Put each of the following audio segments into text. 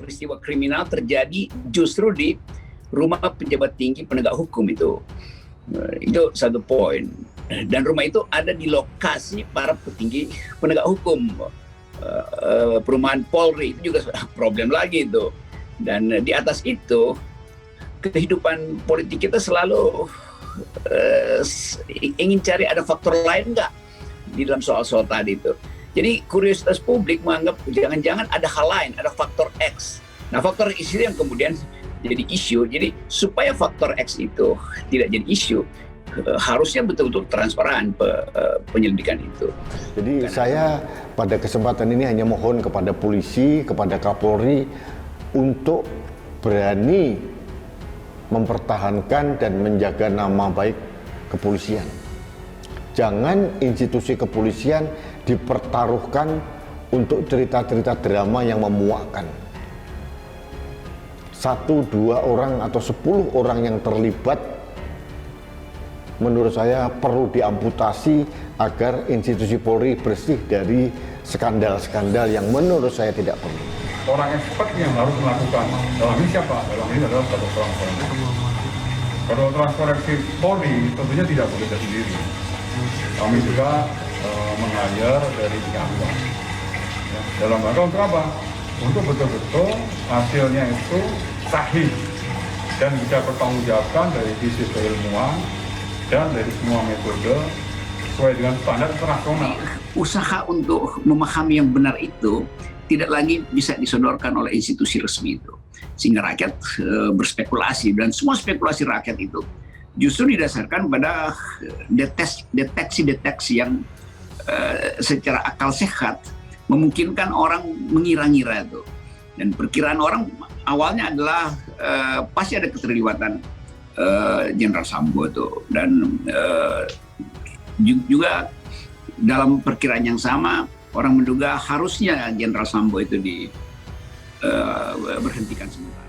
peristiwa kriminal terjadi justru di rumah pejabat tinggi penegak hukum itu. Itu satu poin. Dan rumah itu ada di lokasi para petinggi penegak hukum. Perumahan Polri itu juga problem lagi itu. Dan di atas itu kehidupan politik kita selalu ingin cari ada faktor lain nggak di dalam soal-soal tadi itu. Jadi kuriositas publik menganggap jangan-jangan ada hal lain, ada faktor X. Nah faktor X itu yang kemudian jadi isu. Jadi supaya faktor X itu tidak jadi isu, harusnya betul-betul transparan penyelidikan itu. Jadi saya pada kesempatan ini hanya mohon kepada polisi, kepada Kapolri untuk berani mempertahankan dan menjaga nama baik kepolisian. Jangan institusi kepolisian dipertaruhkan untuk cerita-cerita drama yang memuakkan. 1, 2 orang atau 10 orang yang terlibat menurut saya perlu diamputasi agar institusi Polri bersih dari skandal-skandal yang menurut saya tidak perlu. Orang expert yang harus melakukan dalam ini siapa? Dalam ini adalah kedokteran forensik. Kedokteran forensik Polri tentunya tidak bekerja sendiri. Kami juga meng-hire dari pihak luar. Ya, dalam rangka untuk apa? Untuk betul-betul hasilnya itu sahih dan bisa bertanggungjawabkan dari sisi keilmuan dan dari semua metode sesuai dengan standar internasional. Usaha untuk memahami yang benar itu tidak lagi bisa disodorkan oleh institusi resmi itu. Sehingga rakyat berspekulasi, dan semua spekulasi rakyat itu justru didasarkan pada deteksi-deteksi yang secara akal sehat memungkinkan orang mengira-ngira itu. Dan perkiraan orang awalnya adalah pasti ada keterlibatan Jenderal Sambo itu. Dan juga dalam perkiraan yang sama, orang menduga harusnya Jenderal Sambo itu berhentikan sementara.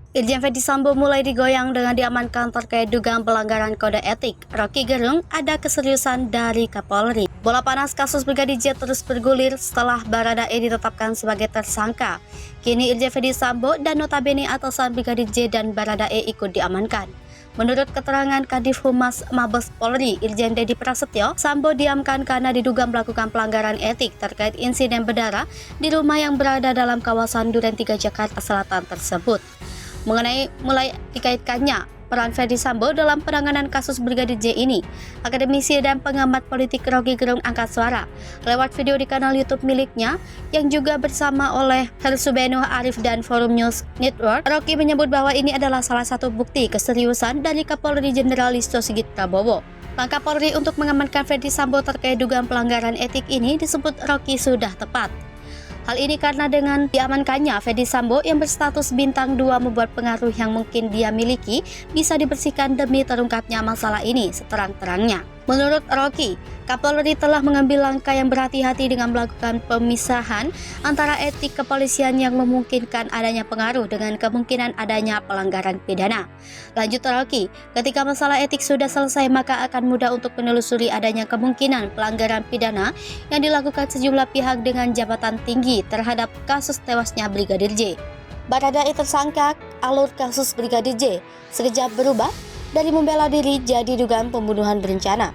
Irjen Ferdy Sambo mulai digoyang dengan diamankan terkait dugaan pelanggaran kode etik. Rocky Gerung, ada keseriusan dari Kapolri. Bola panas kasus Brigadir J terus bergulir setelah Baradae ditetapkan sebagai tersangka. Kini Irjen Ferdy Sambo dan notabene atasan Brigadir J dan Baradae ikut diamankan. Menurut keterangan Kadif Humas Mabes Polri, Irjen Dedi Prasetyo, Sambo diamkan karena diduga melakukan pelanggaran etik terkait insiden berdarah di rumah yang berada dalam kawasan Duren 3 Jakarta Selatan tersebut. Mengenai mulai dikaitkannya peran Ferdy Sambo dalam penanganan kasus Brigadir J ini, akademisi dan pengamat politik Rocky Gerung angkat suara lewat video di kanal YouTube miliknya yang juga bersama oleh Hersubeno Arif dan Forum News Network. Rocky menyebut bahwa ini adalah salah satu bukti keseriusan dari Kapolri Jenderal Listio Sigit Prabowo. Langkah Polri untuk mengamankan Ferdy Sambo terkait dugaan pelanggaran etik ini disebut Rocky sudah tepat. Hal ini karena dengan diamankannya Ferdy Sambo yang berstatus bintang 2 membuat pengaruh yang mungkin dia miliki bisa dibersihkan demi terungkapnya masalah ini seterang-terangnya. Menurut Rocky, Kapolri telah mengambil langkah yang berhati-hati dengan melakukan pemisahan antara etik kepolisian yang memungkinkan adanya pengaruh dengan kemungkinan adanya pelanggaran pidana. Lanjut Rocky, ketika masalah etik sudah selesai maka akan mudah untuk menelusuri adanya kemungkinan pelanggaran pidana yang dilakukan sejumlah pihak dengan jabatan tinggi terhadap kasus tewasnya Brigadir J. Baradae tersangka alur kasus Brigadir J sekejap berubah dari membela diri jadi dugaan pembunuhan berencana.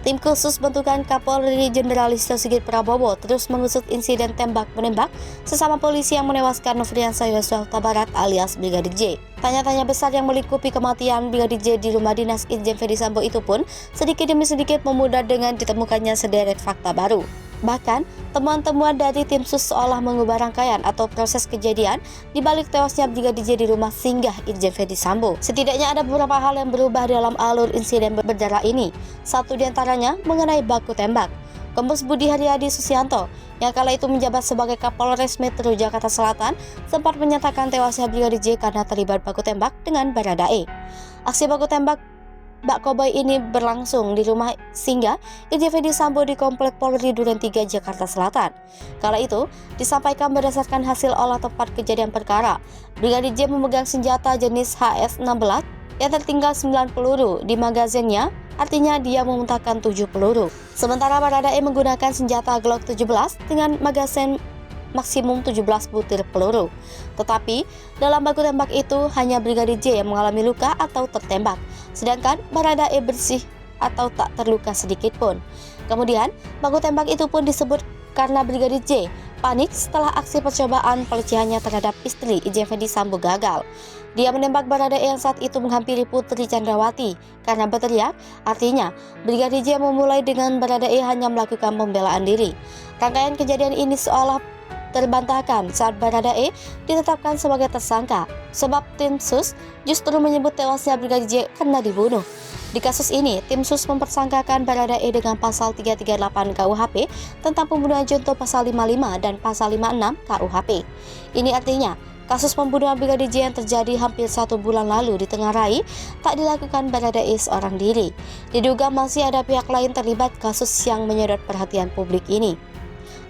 Tim khusus bentukan Kapolri Jenderal Listio Sigit Prabowo terus mengusut insiden tembak-menembak sesama polisi yang menewaskan Nofriansah Yosua Huta Barat alias Brigadir J. Tanya-tanya besar yang melingkupi kematian Brigadir J di rumah dinas Irjen Ferdy Sambo itu pun sedikit demi sedikit memudar dengan ditemukannya sederet fakta baru. Bahkan, temuan-temuan dari tim sus seolah mengubah rangkaian atau proses kejadian di balik tewasnya Brigadir J di rumah singgah Irjen Ferdy Sambo. Setidaknya ada beberapa hal yang berubah dalam alur insiden berdarah ini. Satu diantaranya mengenai baku tembak. Kombes Budi Haryadi Susianto, yang kala itu menjabat sebagai Kapolres Metro Jakarta Selatan, sempat menyatakan tewasnya Brigadir J karena terlibat baku tembak dengan Baradae. Aksi baku tembak Bak Koboi ini berlangsung di rumah singgah Irjen Ferdy Sambo di Komplek Polri Duren 3 Jakarta Selatan. Kala itu disampaikan berdasarkan hasil olah tempat kejadian perkara, Brigadir J memegang senjata jenis HS-16 yang tertinggal 9 peluru di magazinnya, artinya dia memuntahkan 7 peluru. Sementara Baradae menggunakan senjata Glock 17 dengan magazin maksimum 17 butir peluru. Tetapi, dalam baku tembak itu hanya Brigadir J yang mengalami luka atau tertembak, sedangkan Baradae bersih atau tak terluka sedikit pun. Kemudian, baku tembak itu pun disebut karena Brigadir J panik setelah aksi percobaan pelecehannya terhadap istri Irjen Ferdy Sambo gagal. Dia menembak Baradae yang saat itu menghampiri Putri Chandrawati karena berteriak, artinya Brigadir J memulai dengan Baradae hanya melakukan pembelaan diri. Rangkaian kejadian ini seolah terbantahkan saat Baradae ditetapkan sebagai tersangka, sebab tim sus justru menyebut tewasnya Brigadir J karena dibunuh. Di kasus ini, tim sus mempersangkakan Baradae dengan pasal 338 KUHP tentang pembunuhan junto pasal 55 dan pasal 56 KUHP. Ini artinya, kasus pembunuhan Brigadir J yang terjadi hampir 1 bulan lalu di Tenggarai tak dilakukan Baradae seorang diri. Diduga masih ada pihak lain terlibat kasus yang menyedot perhatian publik ini,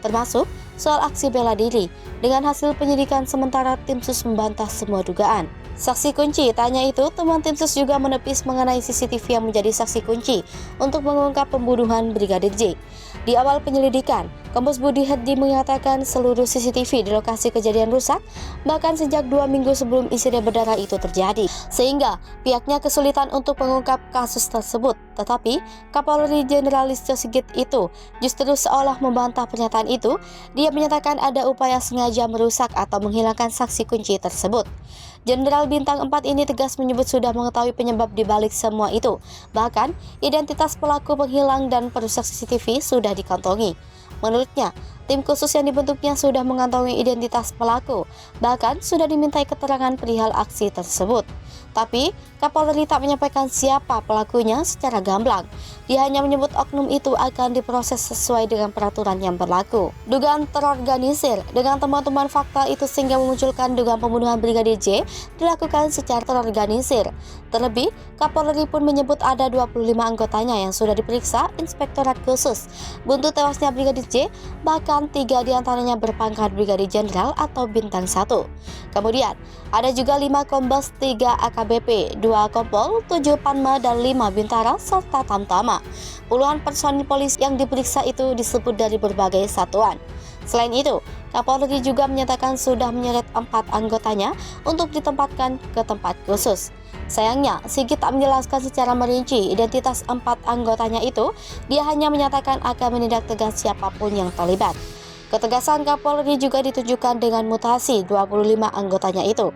termasuk soal aksi bela diri. Dengan hasil penyidikan sementara, tim sus membantah semua dugaan. Saksi kunci, tanya itu, temuan tim sus juga menepis mengenai CCTV yang menjadi saksi kunci untuk mengungkap pembunuhan Brigadir J. Di awal penyelidikan, Kombes Budi Herdi mengatakan seluruh CCTV di lokasi kejadian rusak, bahkan sejak 2 minggu sebelum insiden berdarah itu terjadi, sehingga pihaknya kesulitan untuk mengungkap kasus tersebut. Tetapi, Kapolri Jenderal Listio Sigit itu justru seolah membantah pernyataan itu. Dia menyatakan ada upaya sengaja merusak atau menghilangkan saksi kunci tersebut. Jenderal Bintang 4 ini tegas menyebut sudah mengetahui penyebab di balik semua itu. Bahkan, identitas pelaku penghilang dan perusak CCTV sudah dikantongi. Menurutnya, tim khusus yang dibentuknya sudah mengantongi identitas pelaku, bahkan sudah dimintai keterangan perihal aksi tersebut. Tapi, Kapolri tak menyampaikan siapa pelakunya secara gamblang. Dia hanya menyebut oknum itu akan diproses sesuai dengan peraturan yang berlaku. Dugaan terorganisir, dengan temuan-temuan fakta itu sehingga memunculkan dugaan pembunuhan Brigadir J dilakukan secara terorganisir. Terlebih, Kapolri pun menyebut ada 25 anggotanya yang sudah diperiksa Inspektorat Khusus. Buntu tewasnya Brigadir J, bahkan 3 diantaranya berpangkat Brigadir Jenderal atau Bintang 1. Kemudian, ada juga 5 Kombes, 3 AKBP, 2 Kompol, 7 Panma, dan 5 Bintara, serta Tamtama. Puluhan personil polisi yang diperiksa itu disebut dari berbagai satuan. Selain itu, Kapolri juga menyatakan sudah menyeret 4 anggotanya untuk ditempatkan ke tempat khusus. Sayangnya, Sigit tak menjelaskan secara merinci identitas 4 anggotanya itu. Dia hanya menyatakan akan menindak tegas siapapun yang terlibat. Ketegasan Kapolri juga ditunjukkan dengan mutasi 25 anggotanya itu.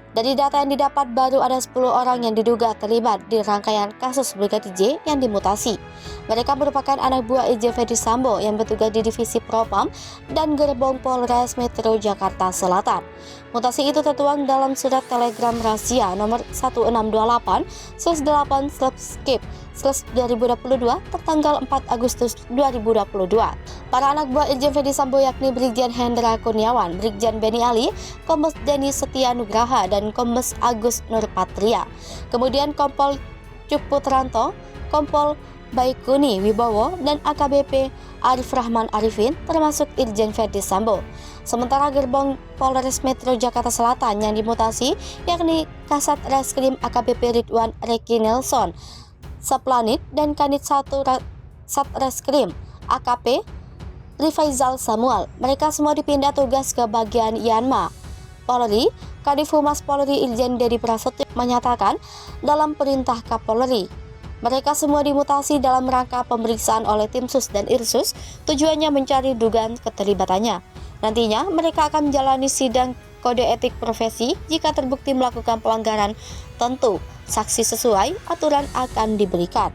Dari data yang didapat, baru ada 10 orang yang diduga terlibat di rangkaian kasus Brigadir J yang dimutasi. Mereka merupakan anak buah Irjen Ferdy Sambo yang bertugas di Divisi Propam dan Gerbong Polres Metro Jakarta Selatan. Mutasi itu tertuang dalam surat telegram rahasia nomor 1628/8/skip/2022 tertanggal 4 Agustus 2022. Para anak buah Irjen Ferdy Sambo yakni Brigjen Hendra Kurniawan, Brigjen Beni Ali, Kombes Denny Setia Nugraha, dan Kombes Agus Nurpatria. Kemudian Kompol Cuk Putranto, Kompol Baikuni Wibowo, dan AKBP Arif Rahman Arifin termasuk Irjen Ferdy Sambo. Sementara Gerbong Polres Metro Jakarta Selatan yang dimutasi yakni Kasat Reskrim AKBP Ridwan Reki Nelson Saplanit dan Kanit 1 Satreskrim AKP Rifaizal Samuel. Mereka semua dipindah tugas ke bagian Yanma. Polri, Kadif Humas Polri Irjen Dedi Prasetyo menyatakan dalam perintah Kapolri, mereka semua dimutasi dalam rangka pemeriksaan oleh tim sus dan irsus, tujuannya mencari dugaan keterlibatannya. Nantinya mereka akan menjalani sidang kode etik profesi. Jika terbukti melakukan pelanggaran, tentu sanksi sesuai aturan akan diberikan.